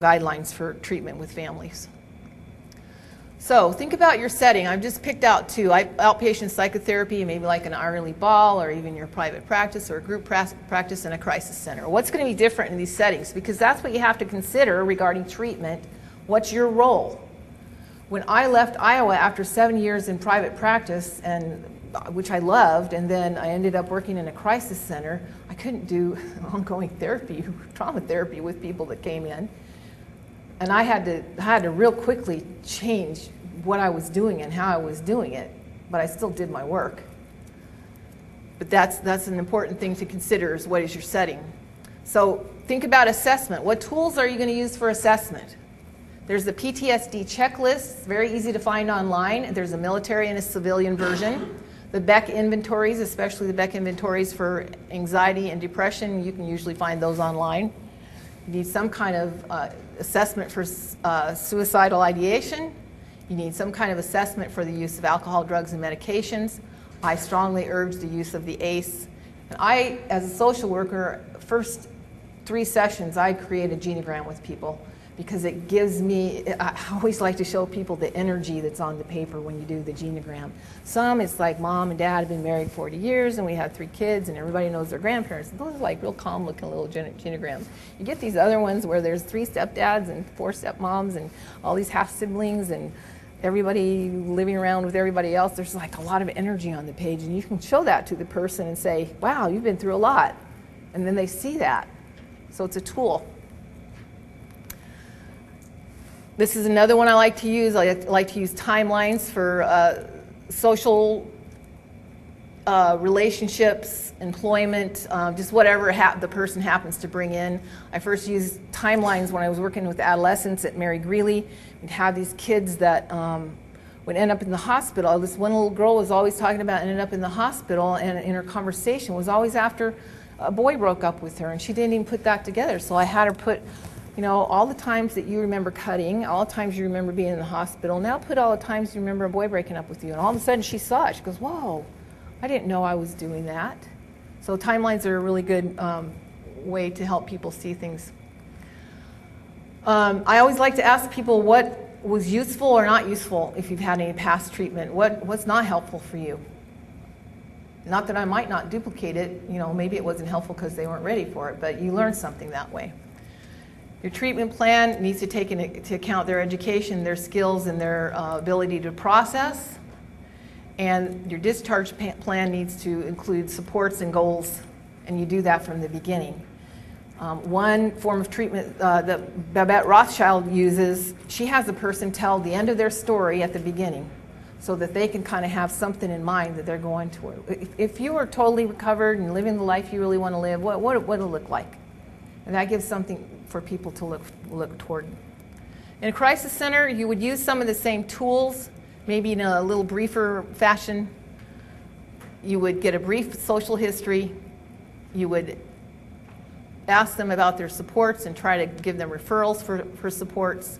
guidelines for treatment with families. So think about your setting. I've just picked out two: outpatient psychotherapy, maybe like an hourly ball, or even your private practice or a group practice in a crisis center. What's going to be different in these settings? Because that's what you have to consider regarding treatment. What's your role? When I left Iowa after 7 years in private practice, and which I loved, and then I ended up working in a crisis center, I couldn't do ongoing therapy, trauma therapy with people that came in. And I had to real quickly change what I was doing and how I was doing it, but I still did my work. But that's an important thing to consider, is what is your setting. So think about assessment. What tools are you going to use for assessment? There's the PTSD checklist. It's very easy to find online. There's a military and a civilian version. The Beck inventories, especially the Beck inventories for anxiety and depression, you can usually find those online. You need some kind of assessment for suicidal ideation. You need some kind of assessment for the use of alcohol, drugs, and medications. I strongly urge the use of the ACE. And I, as a social worker, first 3 sessions, I create a genogram with people, because it gives me, I always like to show people the energy that's on the paper when you do the genogram. Some, it's like mom and dad have been married 40 years and we have 3 kids and everybody knows their grandparents. Those are like real calm looking little genograms. You get these other ones where there's 3 stepdads and 4 stepmoms and all these half siblings and everybody living around with everybody else. There's like a lot of energy on the page, and you can show that to the person and say, wow, you've been through a lot. And then they see that. So it's a tool. This is another one I like to use. I like to use timelines for social relationships, employment, just whatever the person happens to bring in. I first used timelines when I was working with adolescents at Mary Greeley. We'd have these kids that would end up in the hospital. This one little girl was always talking about ending up in the hospital, and in her conversation was always after a boy broke up with her, and she didn't even put that together. So I had her put, you know, all the times that you remember cutting, all the times you remember being in the hospital, now put all the times you remember a boy breaking up with you. And all of a sudden she saw it. She goes, whoa, I didn't know I was doing that. So timelines are a really good way to help people see things. I always like to ask people what was useful or not useful if you've had any past treatment. What's not helpful for you? Not that I might not duplicate it, you know, maybe it wasn't helpful because they weren't ready for it, but you learn something that way. Your treatment plan needs to take into account their education, their skills, and their ability to process. And your discharge plan needs to include supports and goals, and you do that from the beginning. One form of treatment that Babette Rothschild uses, she has the person tell the end of their story at the beginning, so that they can kind of have something in mind that they're going to. If you are totally recovered and living the life you really want to live, what would it look like? And that gives something for people to look toward. In a crisis center, you would use some of the same tools, maybe in a little briefer fashion. You would get a brief social history. You would ask them about their supports and try to give them referrals for supports.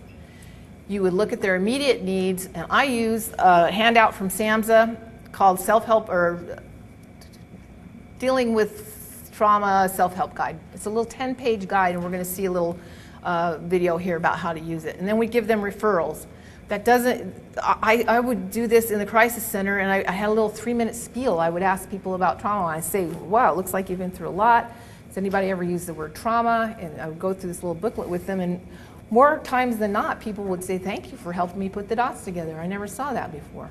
You would look at their immediate needs, and I use a handout from SAMHSA called Self-Help, or Dealing with Trauma Self-Help Guide. It's a little 10-page guide, and we're going to see a little video here about how to use it. And then we give them referrals. That doesn't, I would do this in the crisis center, and I had a little 3-minute spiel. I would ask people about trauma. I say, wow, it looks like you've been through a lot. Has anybody ever used the word trauma? And I would go through this little booklet with them, and more times than not, people would say, thank you for helping me put the dots together. I never saw that before.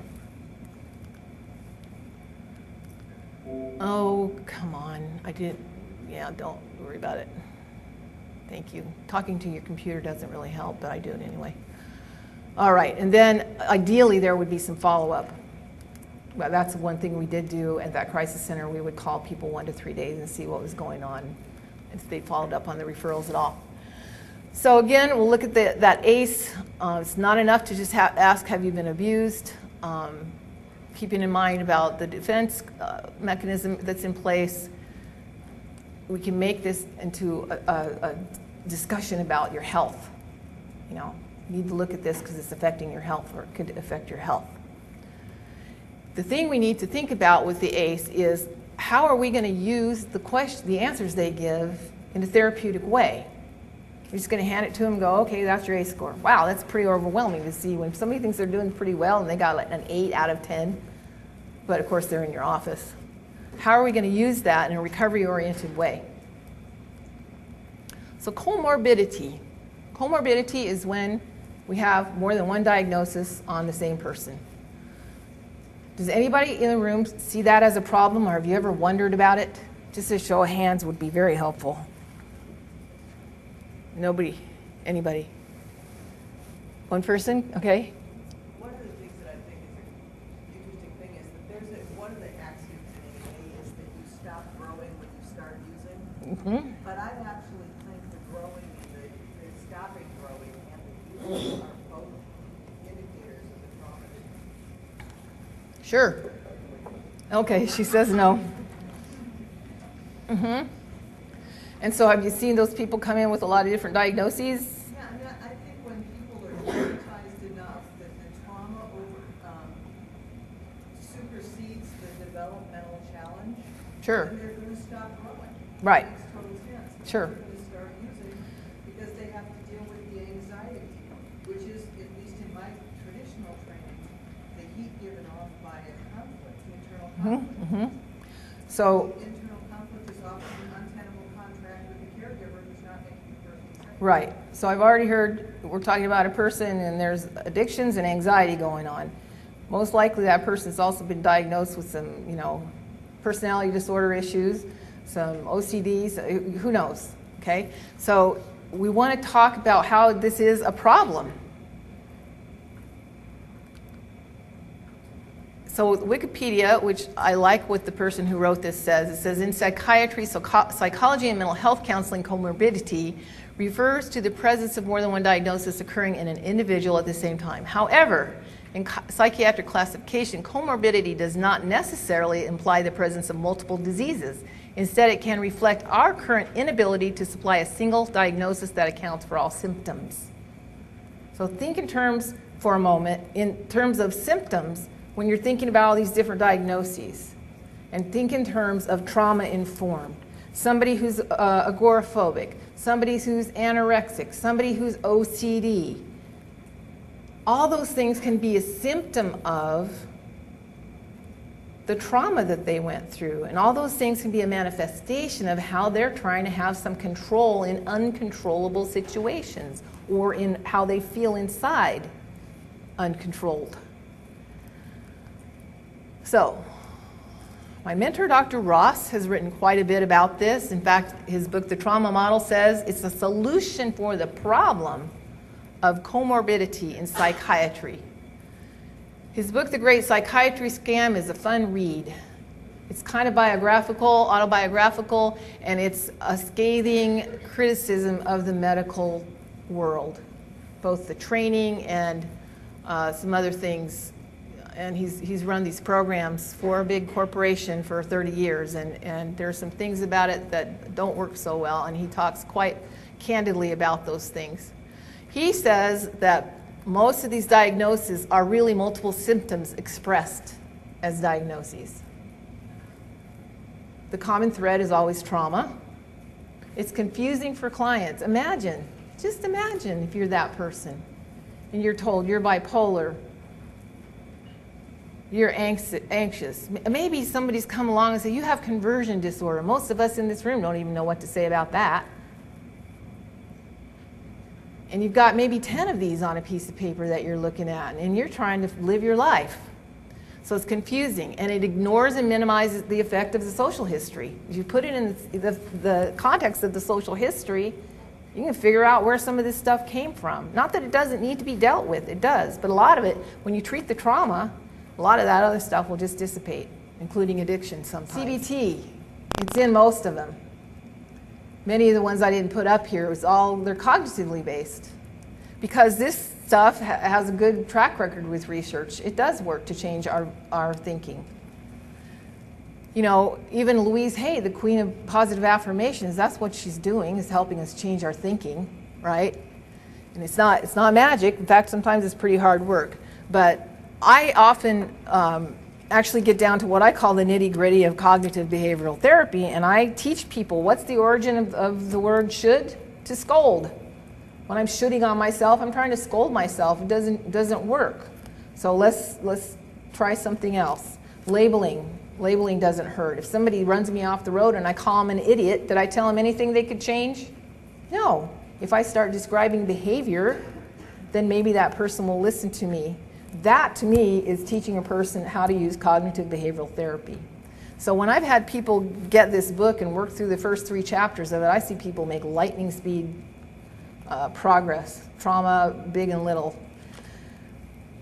Oh, come on. I didn't, yeah, don't worry about it. Thank you. Talking to your computer doesn't really help, but I do it anyway. All right, and then ideally there would be some follow-up. Well, that's one thing we did do at that crisis center. We would call people 1 to 3 days and see what was going on, if they followed up on the referrals at all. So again, we'll look at that ACE. It's not enough to just ask, have you been abused? Keeping in mind about the defense mechanism that's in place. We can make this into a discussion about your health. You know, you need to look at this because it's affecting your health, or it could affect your health. The thing we need to think about with the ACE is, how are we going to use the answers they give in a therapeutic way? You're just going to hand it to them and go, okay, that's your ACE score. Wow, that's pretty overwhelming to see when somebody thinks they're doing pretty well and they got like an 8 out of 10, but of course they're in your office. How are we going to use that in a recovery-oriented way? So comorbidity. Comorbidity is when we have more than one diagnosis on the same person. Does anybody in the room see that as a problem, or have you ever wondered about it? Just a show of hands would be very helpful. Nobody? Anybody? One person? Okay. One of the things that I think is an interesting thing is that one of the axioms in AA is that you stop growing when you start using. Mm-hmm. But I've actually claimed the growing and the stopping growing and the using are both indicators of the trauma. Sure. Okay, she says no. Mm-hmm. And so have you seen those people come in with a lot of different diagnoses? Yeah, I mean, I think when people are traumatized enough that the trauma supersedes the developmental challenge, Sure. then they're going to stop growing. Right. It makes total sense. Sure. They're going to start using because they have to deal with the anxiety, which is, at least in my traditional training, the heat given off by a conflict, the internal conflict. Mm-hmm. So, Internal conflict is often an untenable contract with the caregiver who's not making the person safe. right. So I've already heard we're talking about a person and there's addictions and anxiety going on. Most likely that person's also been diagnosed with some, personality disorder issues, some OCDs, who knows, okay? So we want to talk about how this is a problem. So Wikipedia, which I like what the person who wrote this says, it says in psychiatry, psychology and mental health counseling, comorbidity refers to the presence of more than one diagnosis occurring in an individual at the same time. However, in psychiatric classification, comorbidity does not necessarily imply the presence of multiple diseases. Instead, it can reflect our current inability to supply a single diagnosis that accounts for all symptoms. So think in terms, for a moment, in terms of symptoms, when you're thinking about all these different diagnoses, and think in terms of trauma-informed. Somebody who's agoraphobic, somebody who's anorexic, somebody who's OCD. All those things can be a symptom of the trauma that they went through, and all those things can be a manifestation of how they're trying to have some control in uncontrollable situations, or in how they feel inside uncontrolled. So, my mentor, Dr. Ross, has written quite a bit about this. In fact, his book, The Trauma Model, says it's a solution for the problem of comorbidity in psychiatry. His book, The Great Psychiatry Scam, is a fun read. It's kind of autobiographical, and it's a scathing criticism of the medical world, both the training and some other things. And he's run these programs for a big corporation for 30 years, and there are some things about it that don't work so well, and he talks quite candidly about those things. He says that most of these diagnoses are really multiple symptoms expressed as diagnoses. The common thread is always trauma. It's confusing for clients. Just imagine if you're that person and you're told you're bipolar, you're anxious. Maybe somebody's come along and said, you have conversion disorder. Most of us in this room don't even know what to say about that. And you've got maybe 10 of these on a piece of paper that you're looking at, and you're trying to live your life. So it's confusing, and it ignores and minimizes the effect of the social history. If you put it in the context of the social history, you can figure out where some of this stuff came from. Not that it doesn't need to be dealt with, it does, but a lot of it, when you treat the trauma, a lot of that other stuff will just dissipate, including addiction sometimes. CBT, it's in most of them. Many of the ones I didn't put up here, they're cognitively based. Because this stuff has a good track record with research. It does work to change our thinking. Even Louise Hay, the queen of positive affirmations, that's what she's doing, is helping us change our thinking, right? And it's not magic. In fact, sometimes it's pretty hard work. But I often actually get down to what I call the nitty-gritty of cognitive behavioral therapy, and I teach people what's the origin of the word should to scold. When I'm shooting on myself, I'm trying to scold myself. It doesn't work. So let's try something else. Labeling. Labeling doesn't hurt. If somebody runs me off the road and I call them an idiot, did I tell them anything they could change? No. If I start describing behavior, then maybe that person will listen to me. That, to me, is teaching a person how to use cognitive behavioral therapy. So when I've had people get this book and work through the first 3 chapters of it, I see people make lightning speed progress, trauma, big and little.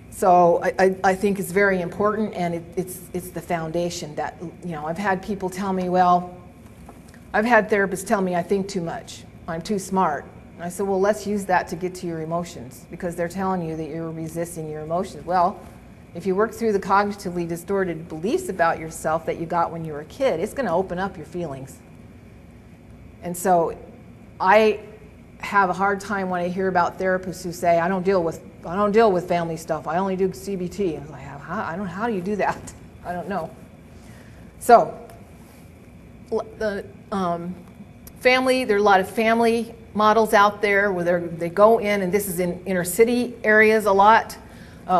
So I think it's very important, and it's the foundation that, I've had people tell me, well, I've had therapists tell me I think too much, I'm too smart. And I said, well, let's use that to get to your emotions, because they're telling you that you're resisting your emotions. Well, if you work through the cognitively distorted beliefs about yourself that you got when you were a kid, it's going to open up your feelings. And so I have a hard time when I hear about therapists who say, I don't deal with family stuff, I only do CBT. I was like, how do you do that? I don't know. So the family, there are a lot of family models out there where they go in, and this is in inner city areas a lot,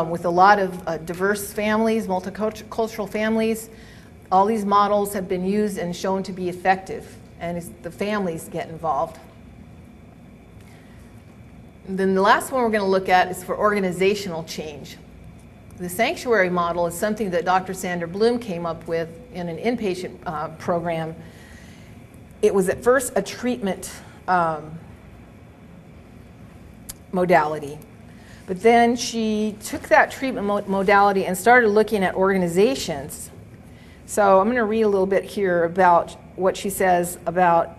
with a lot of diverse families, multicultural families. All these models have been used and shown to be effective, and the families get involved. And then the last one we're going to look at is for organizational change. The sanctuary model is something that Dr. Sandra Bloom came up with in an inpatient program. It was at first a treatment modality. But then she took that treatment modality and started looking at organizations. So I'm going to read a little bit here about what she says about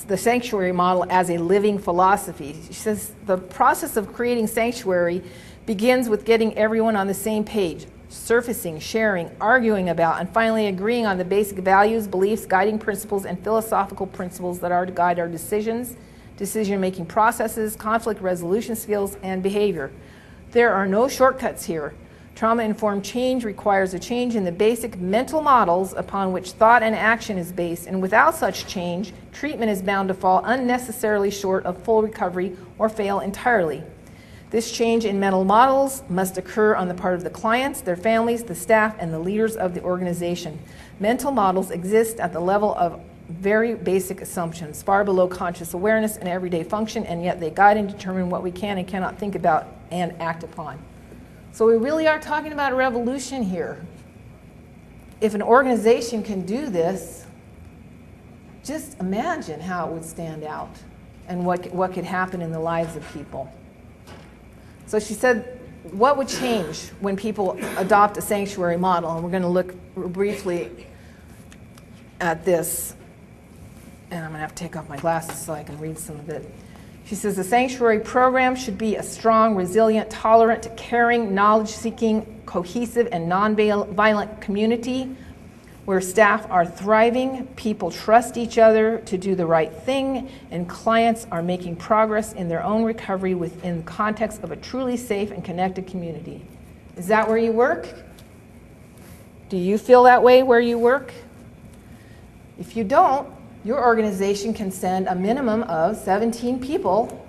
the sanctuary model as a living philosophy. She says the process of creating sanctuary begins with getting everyone on the same page, surfacing, sharing, arguing about, and finally agreeing on the basic values, beliefs, guiding principles, and philosophical principles that are to guide our decisions, decision-making processes, conflict resolution skills, and behavior. There are no shortcuts here. Trauma-informed change requires a change in the basic mental models upon which thought and action is based, and without such change, treatment is bound to fall unnecessarily short of full recovery or fail entirely. This change in mental models must occur on the part of the clients, their families, the staff, and the leaders of the organization. Mental models exist at the level of very basic assumptions, far below conscious awareness and everyday function, and yet they guide and determine what we can and cannot think about and act upon. So we really are talking about a revolution here. If an organization can do this, just imagine how it would stand out and what could happen in the lives of people. So she said, what would change when people adopt a sanctuary model? And we're going to look briefly at this. And I'm going to have to take off my glasses so I can read some of it. She says the sanctuary program should be a strong, resilient, tolerant, caring, knowledge-seeking, cohesive, and non-violent community where staff are thriving, people trust each other to do the right thing, and clients are making progress in their own recovery within the context of a truly safe and connected community. Is that where you work? Do you feel that way where you work? If you don't, your organization can send a minimum of 17 people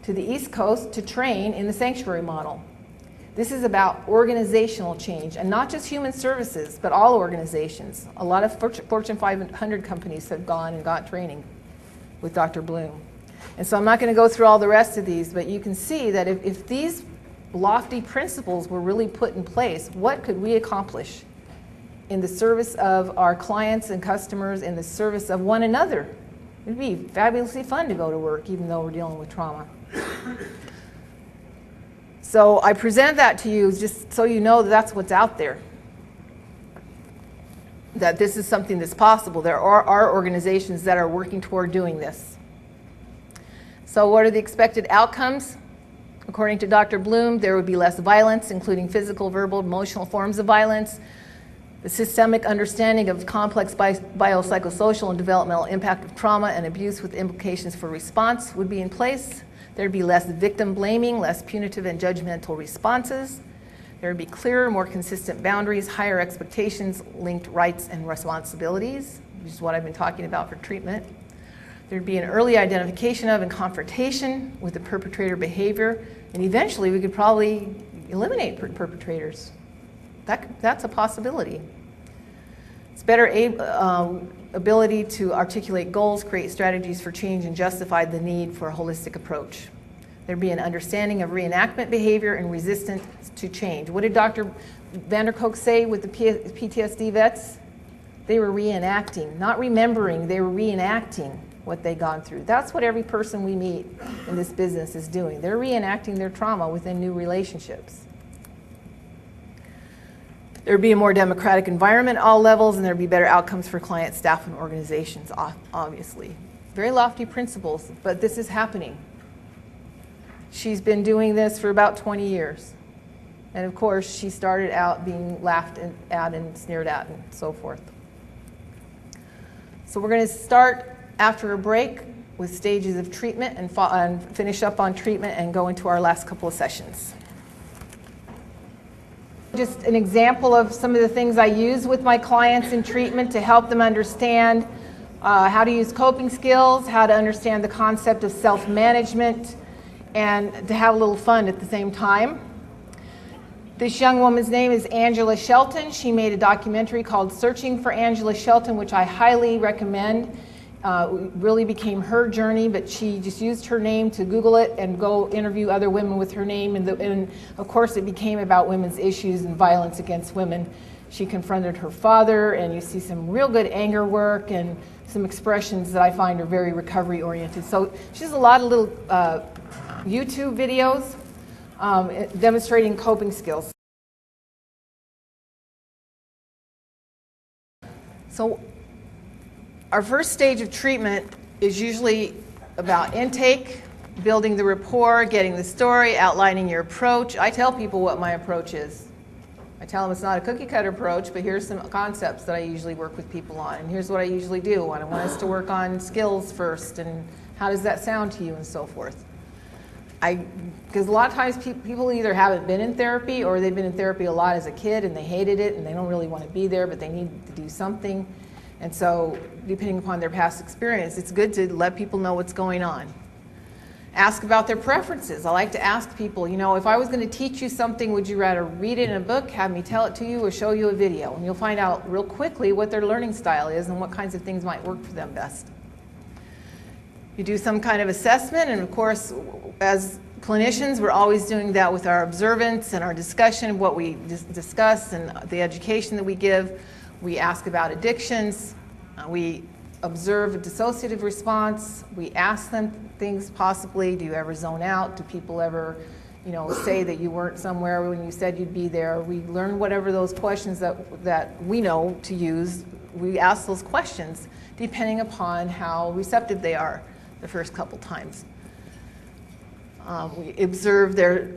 to the East Coast to train in the sanctuary model. This is about organizational change, and not just human services, but all organizations. A lot of Fortune 500 companies have gone and got training with Dr. Bloom. And so I'm not going to go through all the rest of these, but you can see that if these lofty principles were really put in place, what could we accomplish in the service of our clients and customers, in the service of one another? It'd be fabulously fun to go to work, even though we're dealing with trauma. So I present that to you just so you know that that's what's out there, that this is something that's possible. There are organizations that are working toward doing this. So what are the expected outcomes? According to Dr. Bloom, there would be less violence, including physical, verbal, emotional forms of violence. The systemic understanding of complex biopsychosocial and developmental impact of trauma and abuse with implications for response would be in place. There'd be less victim blaming, less punitive and judgmental responses. There would be clearer, more consistent boundaries, higher expectations, linked rights and responsibilities, which is what I've been talking about for treatment. There'd be an early identification of and confrontation with the perpetrator behavior, and eventually we could probably eliminate perpetrators. That's a possibility. It's better ability to articulate goals, create strategies for change, and justify the need for a holistic approach. There'd be an understanding of reenactment behavior and resistance to change. What did Dr. Vanderkolk say with the PTSD vets? They were reenacting, not remembering, they were reenacting what they'd gone through. That's what every person we meet in this business is doing. They're reenacting their trauma within new relationships. There'd be a more democratic environment at all levels, and there'd be better outcomes for clients, staff, and organizations, obviously. Very lofty principles, but this is happening. She's been doing this for about 20 years. And of course, she started out being laughed at and sneered at and so forth. So we're going to start after a break with stages of treatment and finish up on treatment and go into our last couple of sessions. Just an example of some of the things I use with my clients in treatment to help them understand how to use coping skills, how to understand the concept of self-management, and to have a little fun at the same time. This young woman's name is Angela Shelton. She made a documentary called Searching for Angela Shelton, which I highly recommend. It really became her journey, but she just used her name to Google it and go interview other women with her name. And of course, it became about women's issues and violence against women. She confronted her father, and you see some real good anger work and some expressions that I find are very recovery oriented. So she has a lot of little YouTube videos demonstrating coping skills. So our first stage of treatment is usually about intake, building the rapport, getting the story, outlining your approach. I tell people what my approach is. I tell them it's not a cookie cutter approach, but here's some concepts that I usually work with people on, and here's what I usually do. I want us to work on skills first, and how does that sound to you, and so forth. Because a lot of times people either haven't been in therapy, or they've been in therapy a lot as a kid and they hated it and they don't really want to be there, but they need to do something. And so, depending upon their past experience, it's good to let people know what's going on. Ask about their preferences. I like to ask people, you know, if I was going to teach you something, would you rather read it in a book, have me tell it to you, or show you a video? And you'll find out real quickly what their learning style is and what kinds of things might work for them best. You do some kind of assessment, and of course, as clinicians, we're always doing that with our observance and our discussion of what we discuss and the education that we give. We ask about addictions. We observe a dissociative response. We ask them things possibly. Do you ever zone out? Do people ever, say that you weren't somewhere when you said you'd be there? We learn whatever those questions that we know to use. We ask those questions depending upon how receptive they are the first couple times. We observe their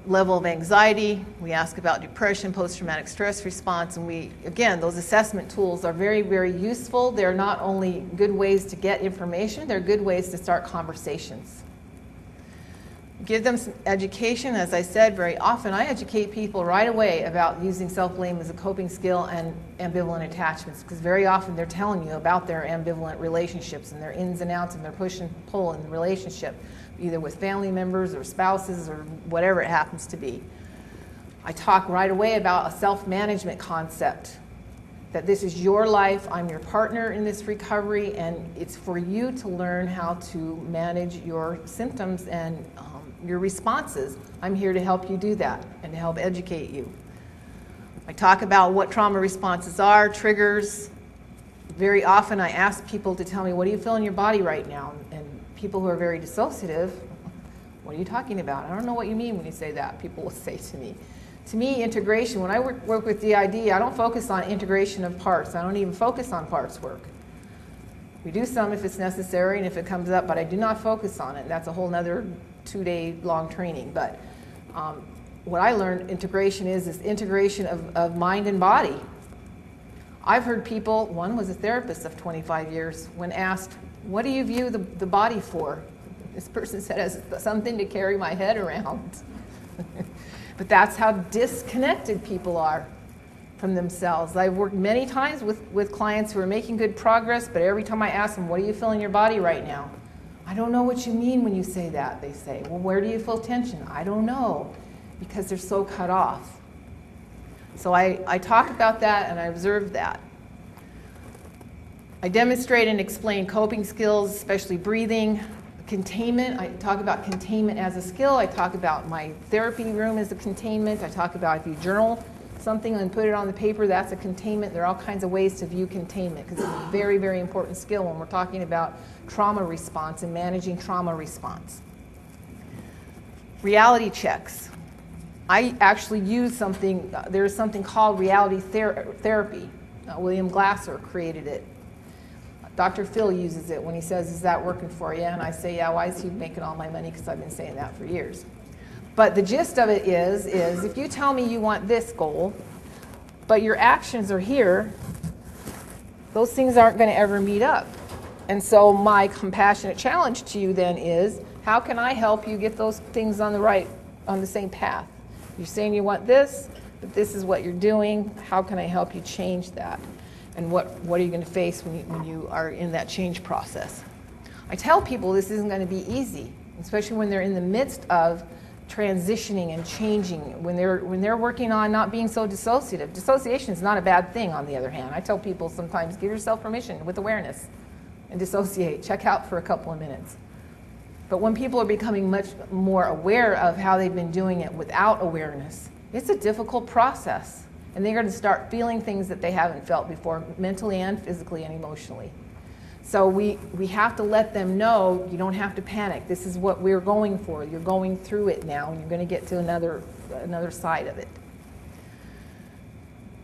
level of anxiety. We ask about depression, post-traumatic stress response, and again, those assessment tools are very, very useful. They're not only good ways to get information, they're good ways to start conversations. Give them some education. As I said, very often I educate people right away about using self-blame as a coping skill and ambivalent attachments, because very often they're telling you about their ambivalent relationships and their ins and outs and their push and pull in the relationship, either with family members or spouses or whatever it happens to be. I talk right away about a self-management concept, that this is your life, I'm your partner in this recovery, and it's for you to learn how to manage your symptoms and your responses. I'm here to help you do that and to help educate you. I talk about what trauma responses are, triggers. Very often I ask people to tell me, what do you feel in your body right now? And people who are very dissociative, what are you talking about? I don't know what you mean when you say that, people will say to me. To me, integration, when I work with DID, I don't focus on integration of parts. I don't even focus on parts work. We do some if it's necessary and if it comes up, but I do not focus on it. That's a whole nother 2-day long training. But what I learned integration is integration of mind and body. I've heard people, one was a therapist of 25 years, when asked, what do you view the body for? This person said, as something to carry my head around. But that's how disconnected people are from themselves. I've worked many times with clients who are making good progress, but every time I ask them, what do you feel in your body right now? I don't know what you mean when you say that, they say. Well, where do you feel tension? I don't know, because they're so cut off. So I talk about that and I observe that. I demonstrate and explain coping skills, especially breathing, containment. I talk about containment as a skill. I talk about my therapy room as a containment. I talk about if you journal something and put it on the paper, that's a containment. There are all kinds of ways to view containment because it's a very, very important skill when we're talking about trauma response and managing trauma response. Reality checks. I actually use something, there's something called reality therapy. William Glasser created it. Dr. Phil uses it when he says, is that working for you? And I say, yeah, why is he making all my money? Because I've been saying that for years. But the gist of it is if you tell me you want this goal, but your actions are here, those things aren't going to ever meet up. And so my compassionate challenge to you then is, how can I help you get those things on the same path? You're saying you want this, but this is what you're doing. How can I help you change that? And what are you going to face when you are in that change process? I tell people this isn't going to be easy, especially when they're in the midst of transitioning and changing, when they're working on not being so dissociative. Dissociation is not a bad thing, on the other hand. I tell people sometimes, give yourself permission with awareness and dissociate. Check out for a couple of minutes. But when people are becoming much more aware of how they've been doing it without awareness, it's a difficult process. And they're going to start feeling things that they haven't felt before, mentally and physically and emotionally. So we have to let them know, you don't have to panic. This is what we're going for. You're going through it now, and you're going to get to another side of it.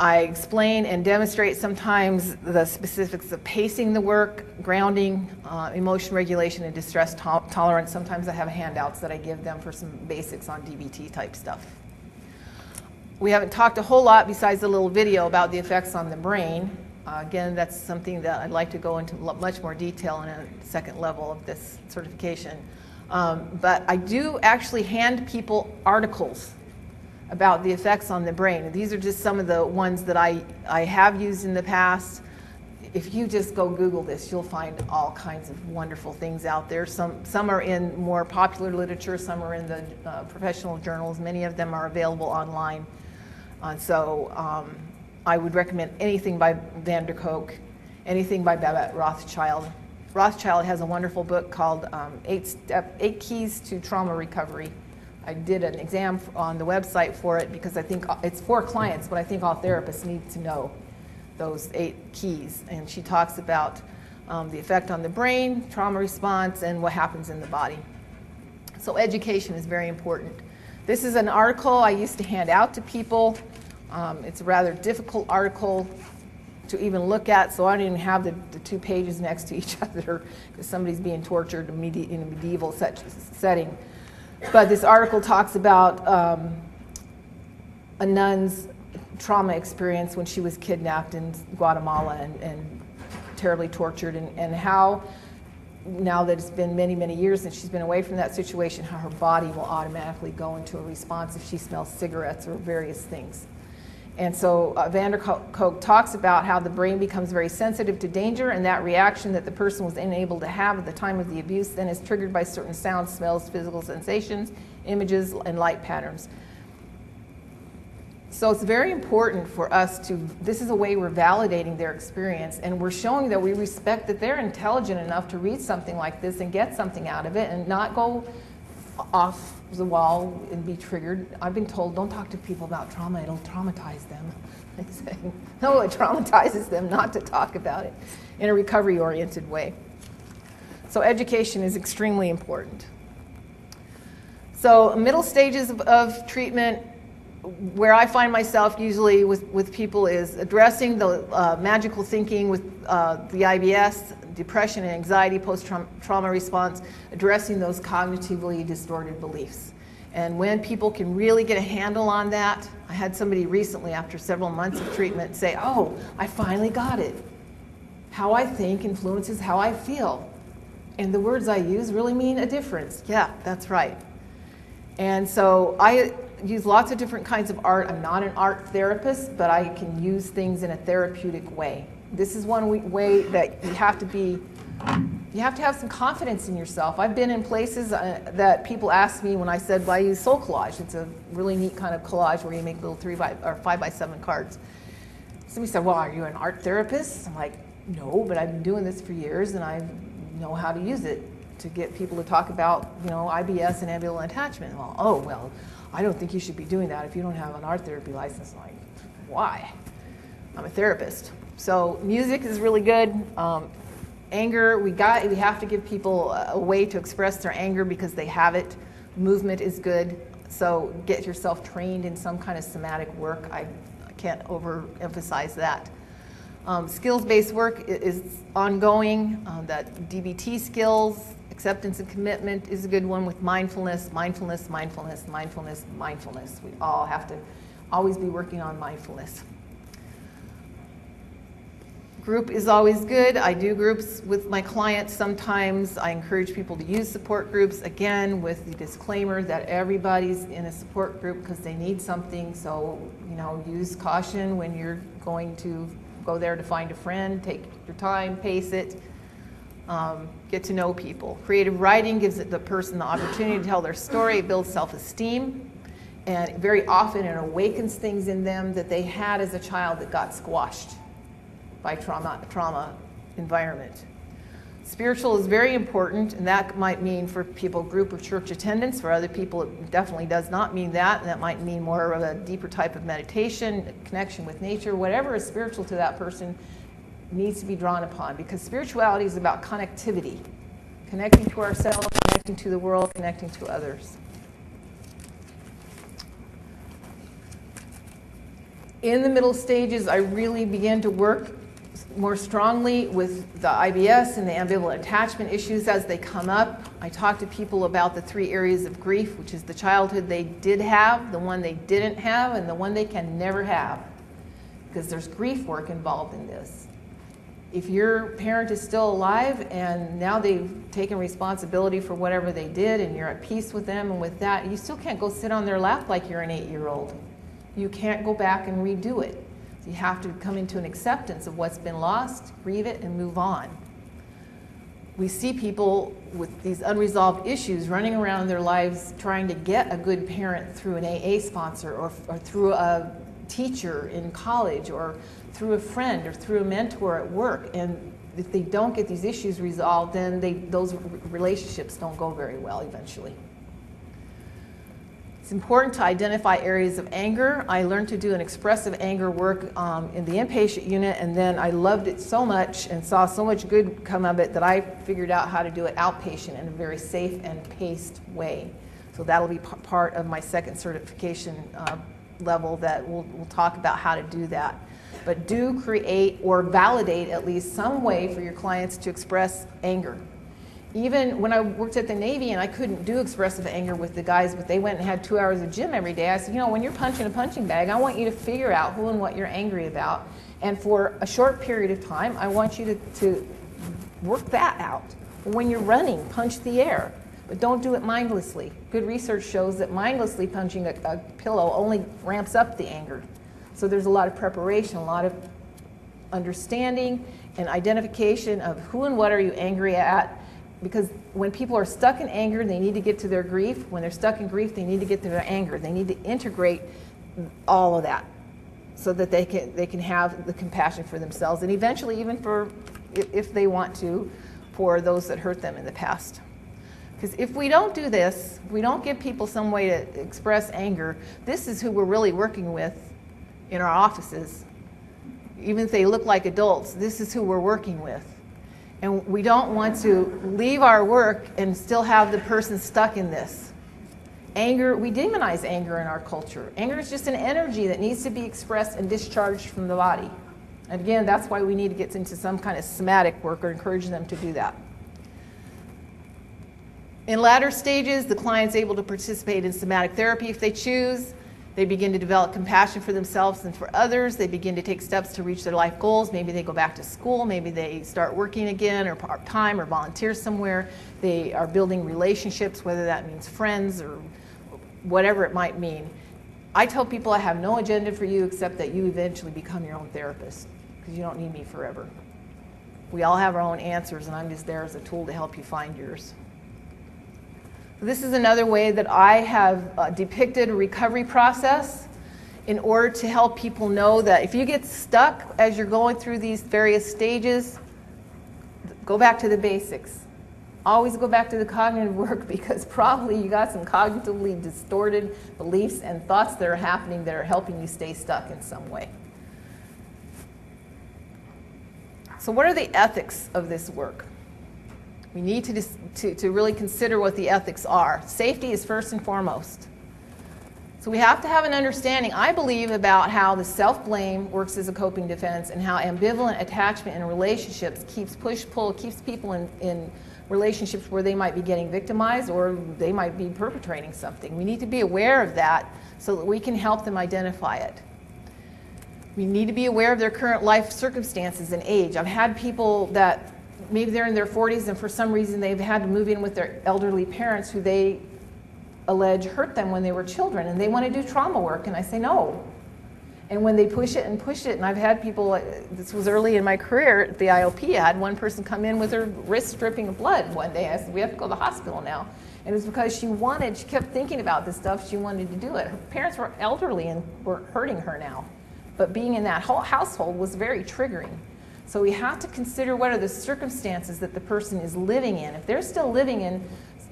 I explain and demonstrate sometimes the specifics of pacing the work, grounding, emotion regulation, and distress tolerance. Sometimes I have handouts that I give them for some basics on DBT type stuff. We haven't talked a whole lot besides the little video about the effects on the brain. Again, that's something that I'd like to go into much more detail in a second level of this certification. But I do actually hand people articles about the effects on the brain. These are just some of the ones that I have used in the past. If you just go Google this, you'll find all kinds of wonderful things out there. Some are in more popular literature, some are in the professional journals. Many of them are available online. So I would recommend anything by Van der Kolk, anything by Babette Rothschild. Rothschild has a wonderful book called 8 Keys to Trauma Recovery. I did an exam on the website for it because I think it's for clients, but I think all therapists need to know those 8 keys. And she talks about the effect on the brain, trauma response, and what happens in the body. So education is very important. This is an article I used to hand out to people. It's a rather difficult article to even look at, so I don't even have the 2 pages next to each other because somebody's being tortured in a medieval setting. But this article talks about a nun's trauma experience when she was kidnapped in Guatemala and terribly tortured, and how, now that it's been many, many years since she's been away from that situation, how her body will automatically go into a response if she smells cigarettes or various things. And so Van der Kolk talks about how the brain becomes very sensitive to danger, and that reaction that the person was unable to have at the time of the abuse then is triggered by certain sounds, smells, physical sensations, images, and light patterns. So it's very important for us this is a way we're validating their experience, and we're showing that we respect that they're intelligent enough to read something like this and get something out of it and not go off the wall and be triggered. I've been told, don't talk to people about trauma, it'll traumatize them. I say, no, it traumatizes them not to talk about it in a recovery-oriented way. So education is extremely important. So middle stages of treatment, where I find myself usually with people is addressing the magical thinking with the IBS, depression and anxiety, post-trauma response, addressing those cognitively distorted beliefs. And when people can really get a handle on that, I had somebody recently after several months of treatment say, oh, I finally got it. How I think influences how I feel. And the words I use really mean a difference. Yeah, that's right. And so use lots of different kinds of art. I'm not an art therapist, but I can use things in a therapeutic way. This is one way that you have to have some confidence in yourself. I've been in places that people ask me when I said, well, I use soul collage. It's a really neat kind of collage where you make little 5x7 cards. Somebody said, well, are you an art therapist? I'm like, no, but I've been doing this for years and I know how to use it to get people to talk about, IBS and ambivalent attachment. Well, I don't think you should be doing that if you don't have an art therapy license. I'm like, why? I'm a therapist. So music is really good. Anger, we have to give people a way to express their anger because they have it. Movement is good. So get yourself trained in some kind of somatic work. I can't overemphasize that. Skills-based work is ongoing. That DBT skills, acceptance and commitment is a good one with mindfulness. We all have to always be working on mindfulness. Group is always good. I do groups with my clients sometimes. I encourage people to use support groups, again, with the disclaimer that everybody's in a support group because they need something. So, use caution when you're going to go there to find a friend. Take your time, pace it, get to know people. Creative writing gives the person the opportunity to tell their story. It builds self-esteem. And very often it awakens things in them that they had as a child that got squashed by trauma environment. Spiritual is very important, and that might mean for people group or church attendance. For other people, it definitely does not mean that, and that might mean more of a deeper type of meditation, connection with nature. Whatever is spiritual to that person needs to be drawn upon, because spirituality is about connectivity, connecting to ourselves, connecting to the world, connecting to others. In the middle stages, I really began to work more strongly with the IBS and the ambivalent attachment issues as they come up. I talk to people about the 3 areas of grief, which is the childhood they did have, the one they didn't have, and the one they can never have, because there's grief work involved in this. If your parent is still alive and now they've taken responsibility for whatever they did and you're at peace with them and with that, you still can't go sit on their lap like you're an 8-year-old. You can't go back and redo it. So you have to come into an acceptance of what's been lost, grieve it, and move on. We see people with these unresolved issues running around their lives trying to get a good parent through an AA sponsor or through a teacher in college or through a friend or through a mentor at work. And if they don't get these issues resolved, then those relationships don't go very well eventually. It's important to identify areas of anger. I learned to do an expressive anger work in the inpatient unit, and then I loved it so much and saw so much good come of it that I figured out how to do it outpatient in a very safe and paced way. So that'll be part of my second certification level that we'll talk about how to do that. But do create or validate at least some way for your clients to express anger. Even when I worked at the Navy and I couldn't do expressive anger with the guys, but they went and had 2 hours of gym every day, I said, when you're punching a punching bag, I want you to figure out who and what you're angry about. And for a short period of time, I want you to work that out. When you're running, punch the air, but don't do it mindlessly. Good research shows that mindlessly punching a pillow only ramps up the anger. So there's a lot of preparation, a lot of understanding and identification of who and what are you angry at. Because when people are stuck in anger, they need to get to their grief. When they're stuck in grief, they need to get to their anger. They need to integrate all of that so that they can have the compassion for themselves and eventually even for, if they want to, for those that hurt them in the past. Because if we don't do this, we don't give people some way to express anger, this is who we're really working with in our offices. Even if they look like adults, this is who we're working with. And we don't want to leave our work and still have the person stuck in this. Anger, we demonize anger in our culture. Anger is just an energy that needs to be expressed and discharged from the body. And again, that's why we need to get into some kind of somatic work or encourage them to do that. In latter stages, the client's able to participate in somatic therapy if they choose. They begin to develop compassion for themselves and for others. They begin to take steps to reach their life goals. Maybe they go back to school. Maybe they start working again or part-time or volunteer somewhere. They are building relationships, whether that means friends or whatever it might mean. I tell people I have no agenda for you except that you eventually become your own therapist, because you don't need me forever. We all have our own answers, and I'm just there as a tool to help you find yours. This is another way that I have depicted a recovery process in order to help people know that if you get stuck as you're going through these various stages, go back to the basics. Always go back to the cognitive work, because probably you got some cognitively distorted beliefs and thoughts that are happening that are helping you stay stuck in some way. So what are the ethics of this work? We need to really consider what the ethics are. Safety is first and foremost. So we have to have an understanding, I believe, about how the self-blame works as a coping defense, and how ambivalent attachment in relationships keeps push-pull, keeps people in relationships where they might be getting victimized or they might be perpetrating something. We need to be aware of that so that we can help them identify it. We need to be aware of their current life circumstances and age. I've had people that maybe they're in their 40s and for some reason they've had to move in with their elderly parents who they allege hurt them when they were children, and they want to do trauma work, and I say no. And when they push it, and I've had people, this was early in my career at the IOP, I had one person come in with her wrist dripping of blood one day. I said, we have to go to the hospital now. And it was because she kept thinking about this stuff, she wanted to do it. Her parents were elderly and were hurting her now. But being in that whole household was very triggering. So we have to consider what are the circumstances that the person is living in. If they're still living in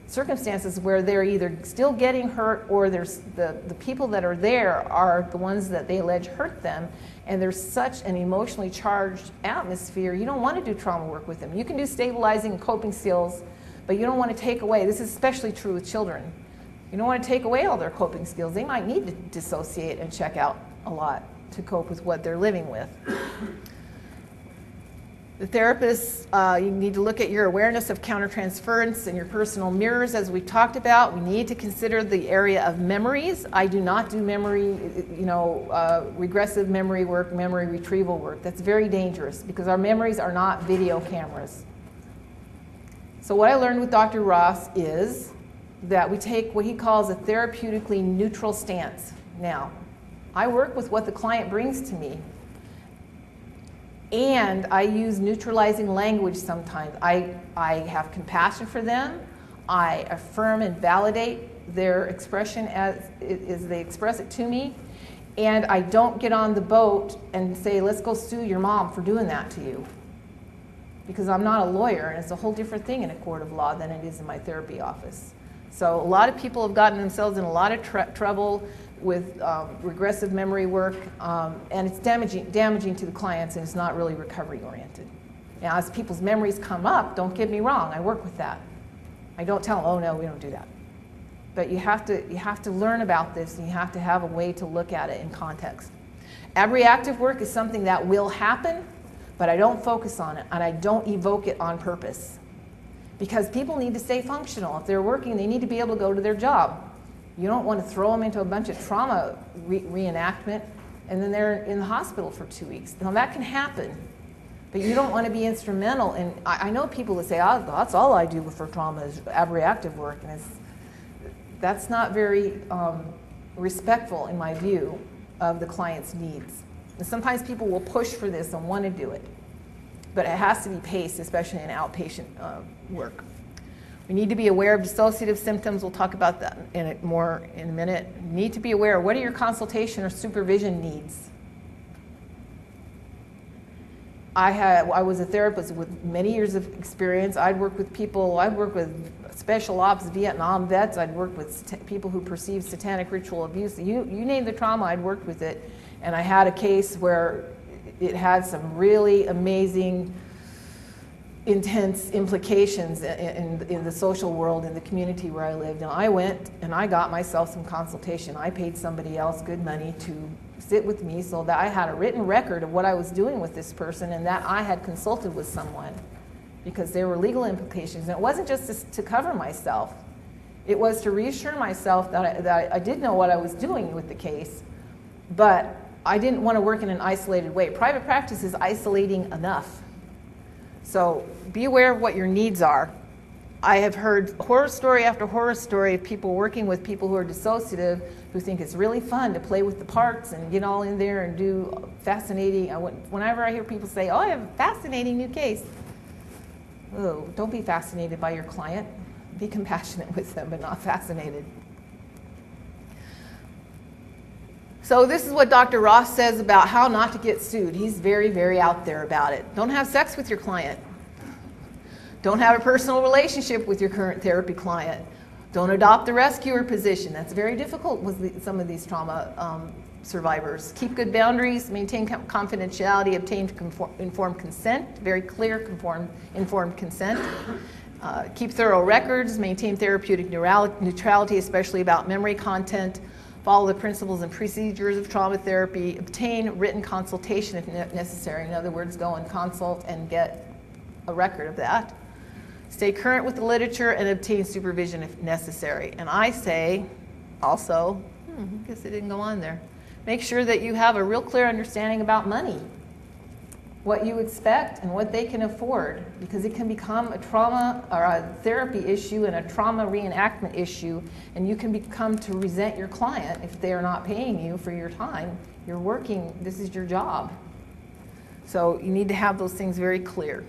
circumstances where they're either still getting hurt or there's the people that are there are the ones that they allege hurt them, and there's such an emotionally charged atmosphere, you don't want to do trauma work with them. You can do stabilizing and coping skills, but you don't want to take away, this is especially true with children, you don't want to take away all their coping skills. They might need to dissociate and check out a lot to cope with what they're living with. The therapists, you need to look at your awareness of countertransference and your personal mirrors, as we talked about. We need to consider the area of memories. I do not do memory, regressive memory work, memory retrieval work. That's very dangerous because our memories are not video cameras. So what I learned with Dr. Ross is that we take what he calls a therapeutically neutral stance. Now, I work with what the client brings to me. And I use neutralizing language sometimes. I have compassion for them. I affirm and validate their expression as they express it to me. And I don't get on the boat and say, let's go sue your mom for doing that to you. Because I'm not a lawyer, and it's a whole different thing in a court of law than it is in my therapy office. So a lot of people have gotten themselves in a lot of trouble with regressive memory work, and it's damaging to the clients, and it's not really recovery oriented. Now, as people's memories come up, don't get me wrong, I work with that. I don't tell them, oh no, we don't do that. But you have to learn about this, and you have to have a way to look at it in context. Abreactive work is something that will happen, but I don't focus on it, and I don't evoke it on purpose. Because people need to stay functional. If they're working, they need to be able to go to their job. You don't want to throw them into a bunch of trauma reenactment and then they're in the hospital for 2 weeks. Now that can happen, but you don't want to be instrumental. And I know people that say, oh, that's all I do for trauma is abreactive work, and that's not very respectful in my view of the client's needs. And sometimes people will push for this and want to do it, but it has to be paced, especially in outpatient work. We need to be aware of dissociative symptoms. We'll talk about that more in a minute. You need to be aware of what are your consultation or supervision needs. I was a therapist with many years of experience. I'd work with people, I'd work with special ops, Vietnam vets, I'd work with people who perceived satanic ritual abuse. You name the trauma, I'd worked with it. And I had a case where it had some really amazing, intense implications in the social world, in the community where I lived. And I went and I got myself some consultation. I paid somebody else good money to sit with me so that I had a written record of what I was doing with this person and that I had consulted with someone, because there were legal implications. And it wasn't just to cover myself. It was to reassure myself that I did know what I was doing with the case, but I didn't want to work in an isolated way. Private practice is isolating enough. So be aware of what your needs are. I have heard horror story after horror story of people working with people who are dissociative who think it's really fun to play with the parts and get all in there and do fascinating. Whenever I hear people say, oh, I have a fascinating new case. Oh, don't be fascinated by your client. Be compassionate with them, but not fascinated. So this is what Dr. Ross says about how not to get sued. He's very, very out there about it. Don't have sex with your client. Don't have a personal relationship with your current therapy client. Don't adopt the rescuer position. That's very difficult with some of these trauma survivors. Keep good boundaries, maintain confidentiality, obtain informed consent, very clear informed consent. Keep thorough records, maintain therapeutic neutrality, especially about memory content. Follow the principles and procedures of trauma therapy. Obtain written consultation if necessary. In other words, go and consult and get a record of that. Stay current with the literature and obtain supervision if necessary. And I say also, I guess it didn't go on there. Make sure that you have a real clear understanding about money, what you expect and what they can afford, because it can become a trauma or a therapy issue and a trauma reenactment issue, and you can become to resent your client if they are not paying you for your time. You're working, this is your job. So you need to have those things very clear.